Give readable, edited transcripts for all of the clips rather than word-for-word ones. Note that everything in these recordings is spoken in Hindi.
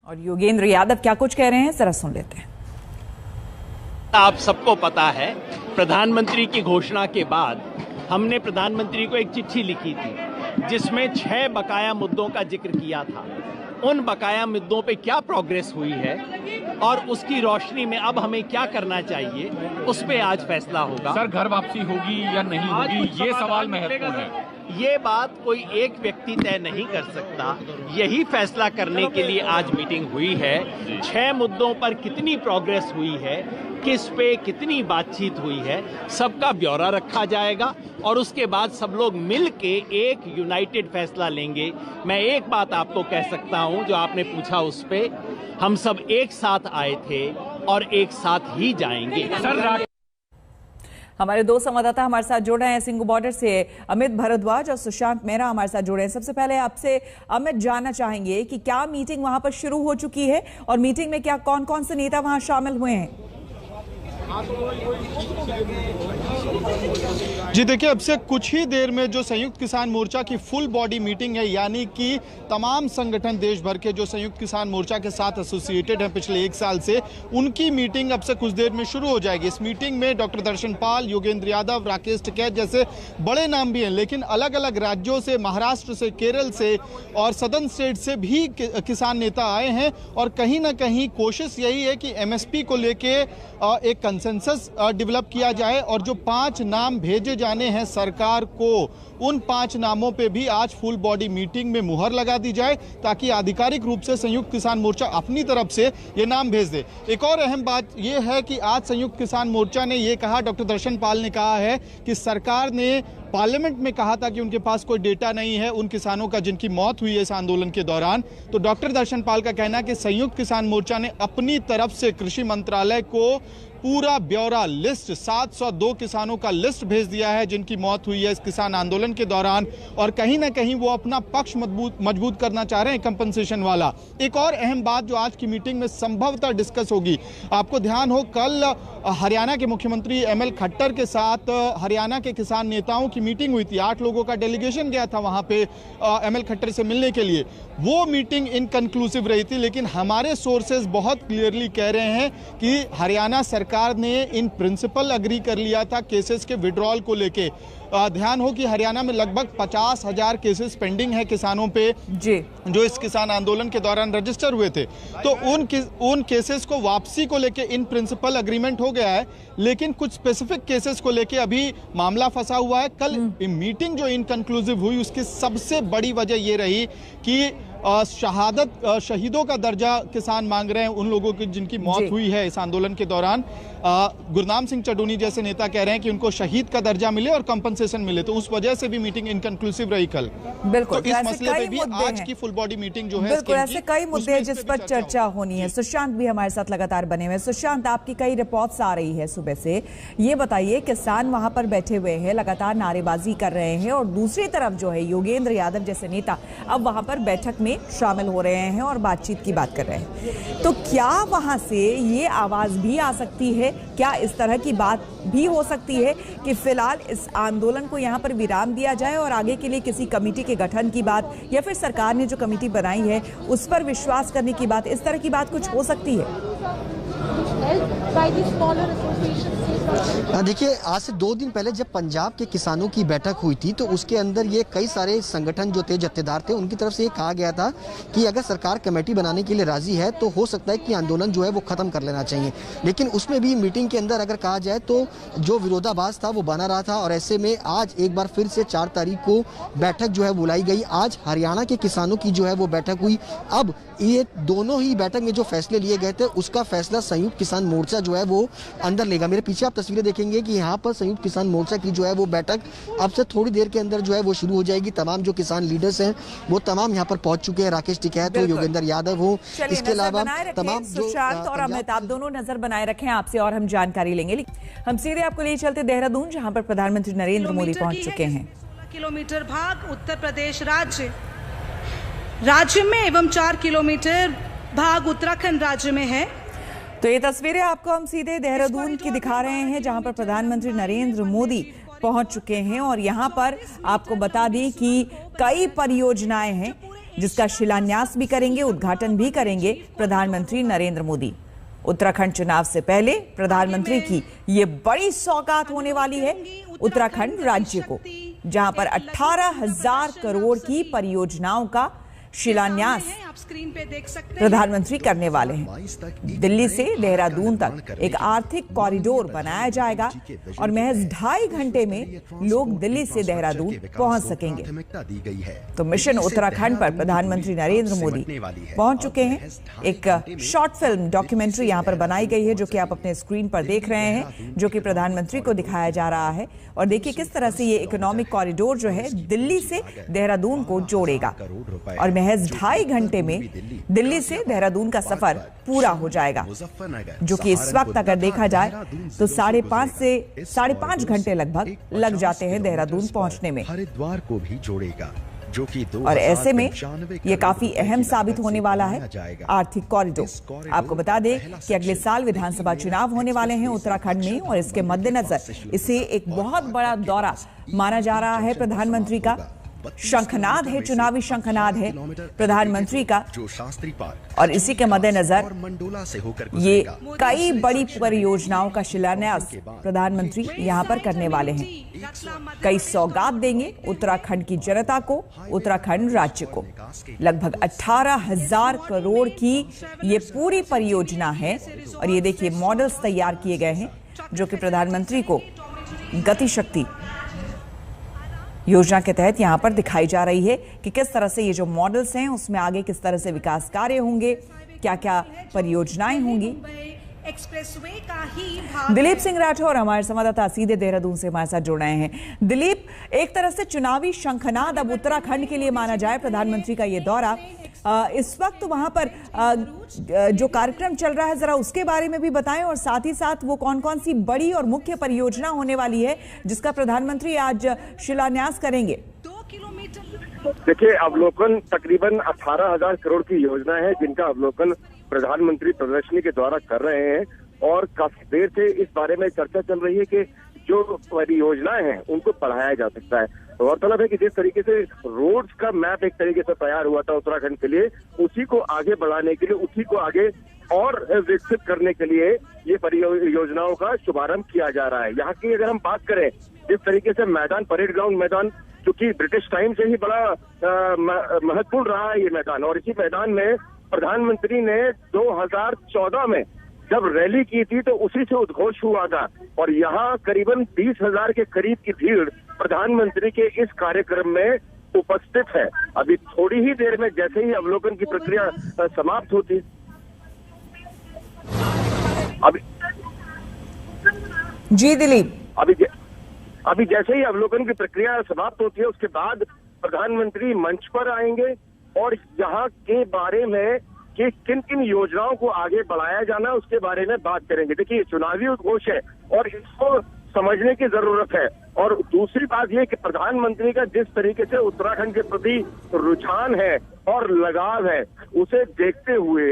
और योगेंद्र यादव क्या कुछ कह रहे हैं जरा सुन लेते हैं। आप सबको पता है, प्रधानमंत्री की घोषणा के बाद हमने प्रधानमंत्री को एक चिट्ठी लिखी थी जिसमें 6 बकाया मुद्दों का जिक्र किया था। उन बकाया मुद्दों पे क्या प्रोग्रेस हुई है और उसकी रोशनी में अब हमें क्या करना चाहिए, उस पे आज फैसला होगा। सर, घर वापसी होगी या नहीं होगी, ये सवाल महत्वपूर्ण है। ये बात कोई एक व्यक्ति तय नहीं कर सकता। यही फैसला करने के लिए आज मीटिंग हुई है। 6 मुद्दों पर कितनी प्रोग्रेस हुई है, किस पे कितनी बातचीत हुई है, सबका ब्यौरा रखा जाएगा और उसके बाद सब लोग मिल के एक यूनाइटेड फैसला लेंगे। मैं एक बात आपको कह सकता हूं, जो आपने पूछा उस पे, हम सब एक साथ आए थे और एक साथ ही जाएंगे। हमारे दो संवाददाता हमारे साथ जुड़ रहे हैं सिंगू बॉर्डर से, अमित भारद्वाज और सुशांत मेहरा हमारे साथ जुड़े हैं। सबसे पहले आपसे अमित जानना चाहेंगे कि क्या मीटिंग वहां पर शुरू हो चुकी है और मीटिंग में क्या कौन कौन से नेता वहां शामिल हुए हैं? जी देखिए, अब से कुछ ही देर में जो संयुक्त किसान मोर्चा की फुल बॉडी मीटिंग है, यानी कि तमाम संगठन देश भर के जो संयुक्त किसान मोर्चा के साथ एसोसिएटेड हैं पिछले 1 साल से, उनकी मीटिंग अब से कुछ देर में शुरू हो जाएगी। इस मीटिंग में डॉक्टर दर्शन पाल, योगेंद्र यादव, राकेश टिकैत जैसे बड़े नाम भी हैं, लेकिन अलग अलग राज्यों से, महाराष्ट्र से, केरल से और सदर्न स्टेट से भी किसान नेता आए हैं। और कहीं ना कहीं कोशिश यही है कि एमएसपी को लेके एक कंसेंसस डेवलप किया जाए और जो 5 नाम भेजे जाने हैं सरकार को, उन 5 नामों पे भी आज फुल बॉडी मीटिंग में मुहर लगा दी जाए, ताकि आधिकारिक रूप से संयुक्त किसान मोर्चा अपनी तरफ से ये नाम भेज दे। एक और अहम बात ये है कि आज संयुक्त किसान मोर्चा ने ये कहा, डॉक्टर दर्शन पाल ने कहा है कि सरकार ने पार्लियामेंट में कहा था कि उनके पास कोई डेटा नहीं है उन किसानों का जिनकी मौत हुई है इस आंदोलन के दौरान। तो डॉक्टर दर्शन पाल का कहना है कि संयुक्त किसान मोर्चा ने अपनी तरफ से कृषि मंत्रालय को पूरा ब्यौरा, लिस्ट, 702 किसानों का लिस्ट भेज दिया है जिनकी मौत हुई है इस किसान आंदोलन के दौरान, और कहीं ना कहीं वो अपना पक्ष मजबूत करना चाह रहे हैं कंपनसेशन वाला। एक और अहम बात जो आज की मीटिंग में संभवतः डिस्कस होगी, आपको ध्यान हो कल हरियाणा के मुख्यमंत्री एमएल खट्टर के साथ हरियाणा के किसान नेताओं की मीटिंग हुई थी। 8 लोगों का डेलीगेशन गया था वहां पे एमएल खट्टर से मिलने के लिए। वो मीटिंग इनकंक्लूसिव रही थी, लेकिन हमारे सोर्सेज बहुत क्लियरली कह रहे हैं कि हरियाणा सरकार ने इन प्रिंसिपल अग्री कर लिया था केसेस के विड्रॉल को लेके। ध्यान हो कि हरियाणा में लगभग 50,000 केसेस पेंडिंग है किसानों पे जी, जो इस किसान आंदोलन के दौरान रजिस्टर हुए थे। तो उन केसेस को वापसी को लेके इन प्रिंसिपल अग्रीमेंट हो गया है, लेकिन कुछ स्पेसिफिक केसेस को लेके अभी मामला फंसा हुआ है। कल मीटिंग जो इनकंक्लूसिव हुई उसकी सबसे बड़ी वजह ये रही कि शहीदों का दर्जा किसान मांग रहे हैं, उन लोगों की जिनकी मौत हुई है इस आंदोलन के दौरान। गुरनाम सिंह चडूनी जैसे नेता कह रहे हैं कि उनको शहीद का दर्जा मिले और कंपनसेशन मिले, तो उस वजह से भी मीटिंग इनकंक्लूसिव रही कल। बिल्कुल, तो इस मसले पे भी आज की फुल बॉडी मीटिंग जो है, बिल्कुल ऐसे कई मुद्दे हैं जिस पर चर्चा होनी है। सुशांत भी हमारे साथ लगातार बने हुए हैं। सुशांत, आपकी कई रिपोर्ट्स आ रही है सुबह से, ये बताइए, किसान वहां पर बैठे हुए हैं, लगातार नारेबाजी कर रहे हैं और दूसरी तरफ जो है योगेंद्र यादव जैसे नेता अब वहां पर बैठक में शामिल हो रहे हैं और बातचीत की बात कर रहे हैं। तो क्या वहां से ये आवाज भी आ सकती है, क्या इस तरह की बात भी हो सकती है कि फिलहाल इस आंदोलन को यहां पर विराम दिया जाए और आगे के लिए किसी कमेटी के गठन की बात, या फिर सरकार ने जो कमेटी बनाई है उस पर विश्वास करने की बात, इस तरह की बात कुछ हो सकती है? देखिए, आज से 2 दिन पहले जब पंजाब के किसानों की बैठक हुई थी तो उसके अंदर ये कई सारे संगठन जो थे, जत्थेदार थे, उनकी तरफ से ये कहा गया था कि अगर सरकार कमेटी बनाने के लिए राजी है तो हो सकता है कि आंदोलन जो है वो खत्म कर लेना चाहिए। लेकिन उसमें भी मीटिंग के अंदर अगर कहा जाए तो जो विरोधाभास था वो बना रहा था और ऐसे में आज एक बार फिर से 4 तारीख को बैठक जो है बुलाई गई। आज हरियाणा के किसानों की जो है वो बैठक हुई। अब ये दोनों ही बैठक में जो फैसले लिए गए थे उसका फैसला संयुक्त किसान मोर्चा जो है वो अंदर लेगा। मेरे पीछे आप तस्वीरें देखेंगे कि यहाँ पर संयुक्त किसान मोर्चा की जो है वो बैठक अब से थोड़ी देर के अंदर जो है वो शुरू हो जाएगी। तमाम जो किसान लीडर्स हैं वो तमाम यहाँ पर पहुंच चुके हैं। राकेश टिकैत हो, योगेंद्र यादव हो, इसके अलावा तमाम सुशांत और अमित, आप दोनों नजर बनाए रखें, आपसे और हम जानकारी लेंगे। हम सीधे आपको ले चलते देहरादून, जहाँ पर प्रधानमंत्री नरेंद्र मोदी पहुंच चुके हैं। 16 किलोमीटर भाग उत्तर प्रदेश राज्य में एवं 4 किलोमीटर भाग उत्तराखंड राज्य में है। तो ये तस्वीरें आपको हम सीधे देहरादून की दिखा रहे हैं, जहां पर प्रधानमंत्री नरेंद्र मोदी पहुंच चुके हैं। और यहां पर आपको बता दें कि कई परियोजनाएं हैं, जिसका शिलान्यास भी करेंगे, उद्घाटन भी करेंगे प्रधानमंत्री नरेंद्र मोदी। उत्तराखंड चुनाव से पहले प्रधानमंत्री की ये बड़ी सौगात होने वाली है उत्तराखंड राज्य को, जहां पर 18,000 करोड़ की परियोजनाओं का शिलान्यास प्रधानमंत्री करने वाले हैं। दिल्ली से देहरादून तक एक आर्थिक कॉरिडोर बनाया जाएगा और महज 2.5 घंटे में लोग दिल्ली से देहरादून पहुंच सकेंगे। तो मिशन उत्तराखंड पर प्रधानमंत्री नरेंद्र मोदी पहुंच चुके हैं। एक शॉर्ट फिल्म डॉक्यूमेंट्री यहां पर बनाई गई है, जो कि आप अपने स्क्रीन पर देख रहे हैं, जो कि प्रधानमंत्री को दिखाया जा रहा है। और देखिए किस तरह से ये इकोनॉमिक कॉरिडोर जो है दिल्ली से देहरादून को जोड़ेगा और महज 2.5 घंटे में दिल्ली से देहरादून का सफर पूरा हो जाएगा, जो कि इस वक्त अगर देखा जाए तो 5.5 से 5.5 घंटे लगभग लग जाते हैं देहरादून पहुंचने में। हरिद्वार को भी जोड़ेगा, जो कि और ऐसे में ये काफी अहम साबित होने वाला है आर्थिक कॉरिडोर। आपको बता दें कि अगले साल विधानसभा चुनाव होने वाले हैं उत्तराखंड में और इसके मद्देनजर इसे एक बहुत बड़ा दौरा माना जा रहा है प्रधानमंत्री का। शंखनाद है, चुनावी शंखनाद है प्रधानमंत्री का, और इसी के मद्देनजर ये कई बड़ी परियोजनाओं का शिलान्यास प्रधानमंत्री यहां पर करने वाले हैं। कई सौगात देंगे उत्तराखंड की जनता को, उत्तराखंड राज्य को। लगभग 18,000 करोड़ की ये पूरी परियोजना है और ये देखिए मॉडल्स तैयार किए गए हैं, जो कि प्रधानमंत्री को गति शक्ति योजना के तहत यहां पर दिखाई जा रही है कि किस तरह से ये जो मॉडल्स हैं उसमें आगे किस तरह से विकास कार्य होंगे, क्या क्या परियोजनाएं होंगी। दिलीप सिंह राठौर हमारे संवाददाता सीधे देहरादून से हमारे साथ जुड़ रहे हैं। दिलीप, एक तरह से चुनावी शंखनाद अब उत्तराखंड के लिए माना जाए प्रधानमंत्री का ये दौरा, इस वक्त वहां पर जो कार्यक्रम चल रहा है जरा उसके बारे में भी बताएं, और साथ ही साथ वो कौन कौन सी बड़ी और मुख्य परियोजना होने वाली है जिसका प्रधानमंत्री आज शिलान्यास करेंगे। देखिए, अवलोकन तकरीबन 18,000 करोड़ की योजना है जिनका अवलोकन प्रधानमंत्री प्रदर्शनी के द्वारा कर रहे हैं और काफी देर से इस बारे में चर्चा चल रही है कि जो परियोजनाएं हैं उनको बढ़ाया जा सकता है। गौरतलब है कि जिस तरीके से रोड्स का मैप एक तरीके से तैयार हुआ था उत्तराखंड के लिए, उसी को आगे बढ़ाने के लिए, उसी को आगे और विकसित करने के लिए ये परियोजनाओं का शुभारंभ किया जा रहा है। यहाँ की अगर हम बात करें, जिस तरीके से मैदान, परेड ग्राउंड मैदान, क्योंकि ब्रिटिश टाइम से ही बड़ा महत्वपूर्ण रहा है ये मैदान, और इसी मैदान में प्रधानमंत्री ने 2014 में जब रैली की थी तो उसी से उद्घोष हुआ था और यहाँ करीबन 20,000 के करीब की भीड़ प्रधानमंत्री के इस कार्यक्रम में उपस्थित है। अभी थोड़ी ही देर में जैसे ही अवलोकन की प्रक्रिया समाप्त होती, अभी जी दिलीप, अभी जैसे ही अवलोकन की प्रक्रिया समाप्त होती है उसके बाद प्रधानमंत्री मंच पर आएंगे और यहाँ के बारे में कि किन किन योजनाओं को आगे बढ़ाया जाना उसके बारे में बात करेंगे। देखिए, चुनावी उद्घोष है और इसको समझने की जरूरत है। और दूसरी बात यह कि प्रधानमंत्री का जिस तरीके से उत्तराखंड के प्रति रुझान है और लगाव है, उसे देखते हुए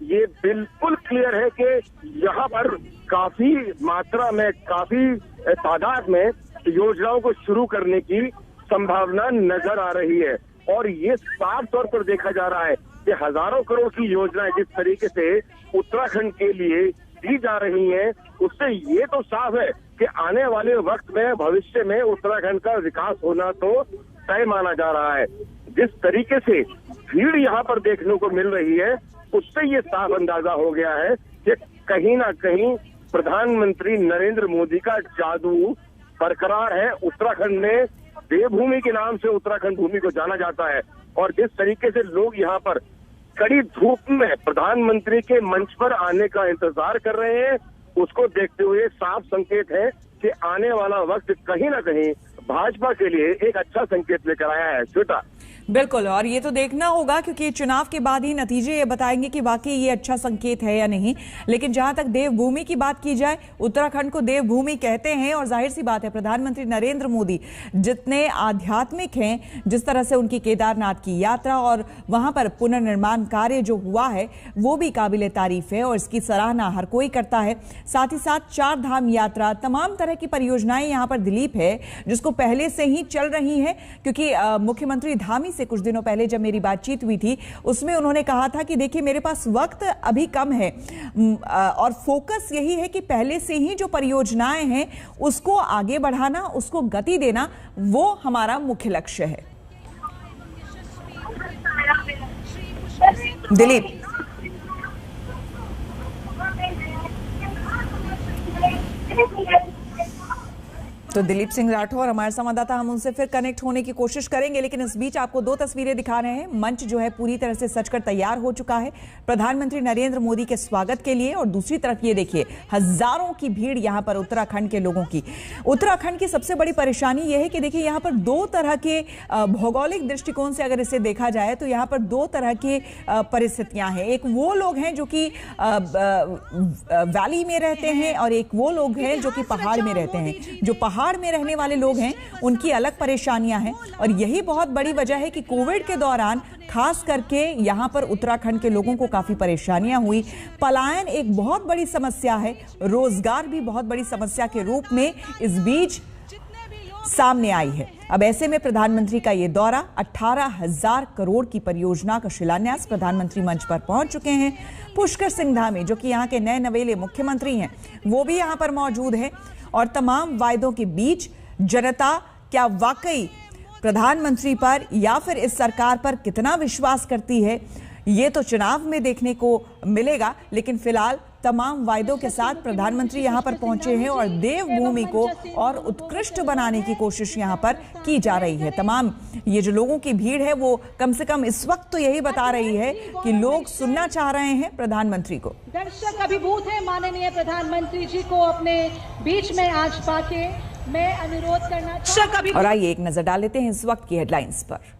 ये बिल्कुल क्लियर है कि यहाँ पर काफी मात्रा में, काफी तादाद में योजनाओं को शुरू करने की संभावना नजर आ रही है। और ये साफ तौर पर देखा जा रहा है कि हजारों करोड़ की योजनाएं जिस तरीके से उत्तराखंड के लिए दी जा रही हैं, उससे ये तो साफ है कि आने वाले वक्त में, भविष्य में उत्तराखंड का विकास होना तो तय माना जा रहा है। जिस तरीके से भीड़ यहाँ पर देखने को मिल रही है, उससे ये साफ अंदाजा हो गया है कि कहीं ना कहीं प्रधानमंत्री नरेंद्र मोदी का जादू बरकरार है। उत्तराखंड में देवभूमि के नाम से उत्तराखंड भूमि को जाना जाता है और जिस तरीके से लोग यहाँ पर कड़ी धूप में प्रधानमंत्री के मंच पर आने का इंतजार कर रहे हैं, उसको देखते हुए साफ संकेत है कि आने वाला वक्त कहीं ना कहीं भाजपा के लिए एक अच्छा संकेत लेकर आया है। श्वेता, बिल्कुल, और ये तो देखना होगा क्योंकि चुनाव के बाद ही नतीजे ये बताएंगे कि वाकई ये अच्छा संकेत है या नहीं। लेकिन जहां तक देवभूमि की बात की जाए, उत्तराखंड को देवभूमि कहते हैं और जाहिर सी बात है प्रधानमंत्री नरेंद्र मोदी जितने आध्यात्मिक हैं, जिस तरह से उनकी केदारनाथ की यात्रा और वहां पर पुनर्निर्माण कार्य जो हुआ है वो भी काबिले तारीफ है और इसकी सराहना हर कोई करता है। साथ ही साथ 4 धाम यात्रा, तमाम तरह की परियोजनाएं यहाँ पर दिलीप है जिसको पहले से ही चल रही है, क्योंकि मुख्यमंत्री धामी से कुछ दिनों पहले जब मेरी बातचीत हुई थी, उसमें उन्होंने कहा था कि देखिए मेरे पास वक्त अभी कम है और फोकस यही है कि पहले से ही जो परियोजनाएं हैं उसको आगे बढ़ाना, उसको गति देना, वो हमारा मुख्य लक्ष्य है। दिलीप, तो दिलीप सिंह राठौर हमारे संवाददाता, हम उनसे फिर कनेक्ट होने की कोशिश करेंगे, लेकिन इस बीच आपको दो तस्वीरें दिखा रहे हैं। मंच जो है पूरी तरह से सजकर तैयार हो चुका है प्रधानमंत्री नरेंद्र मोदी के स्वागत के लिए, और दूसरी तरफ ये देखिए हजारों की भीड़ यहाँ पर उत्तराखंड के लोगों की। उत्तराखंड की सबसे बड़ी परेशानी यह है कि देखिए यहाँ पर दो तरह के भौगोलिक दृष्टिकोण से अगर इसे देखा जाए तो यहाँ पर दो तरह की परिस्थितियां हैं। एक वो लोग हैं जो कि वैली में रहते हैं और एक वो लोग हैं जो कि पहाड़ में रहते हैं। जो पहाड़ में रहने वाले लोग हैं उनकी अलग परेशानियां हैं, और यही बहुत बड़ी वजह है कि कोविड के दौरान खास करके यहां पर उत्तराखंड के लोगों को काफी परेशानियां हुई। पलायन एक बहुत बड़ी समस्या है, रोजगार भी बहुत बड़ी समस्या के रूप में इस बीच सामने आई है। अब ऐसे में प्रधानमंत्री का यह दौरा, 18,000 करोड़ की परियोजना का शिलान्यास, प्रधानमंत्री मंच पर पहुंच चुके हैं। पुष्कर सिंह धामी जो कि यहाँ के नए नवेले मुख्यमंत्री हैं, वो भी यहाँ पर मौजूद है, और तमाम वायदों के बीच जनता क्या वाकई प्रधानमंत्री पर या फिर इस सरकार पर कितना विश्वास करती है, ये तो चुनाव में देखने को मिलेगा। लेकिन फिलहाल तमाम वायदों के साथ प्रधानमंत्री यहां पर पहुंचे हैं और देवभूमि को और उत्कृष्ट बनाने की कोशिश यहां पर की जा रही है। तमाम ये जो लोगों की भीड़ है वो कम से कम इस वक्त तो यही बता रही है कि लोग सुनना चाह रहे हैं प्रधानमंत्री को। दर्शक अभिभूत है माननीय प्रधानमंत्री जी को अपने बीच में आज पाके मैं अनुरोध करना। और आइए एक नजर डाल लेते हैं इस वक्त की हेडलाइंस पर।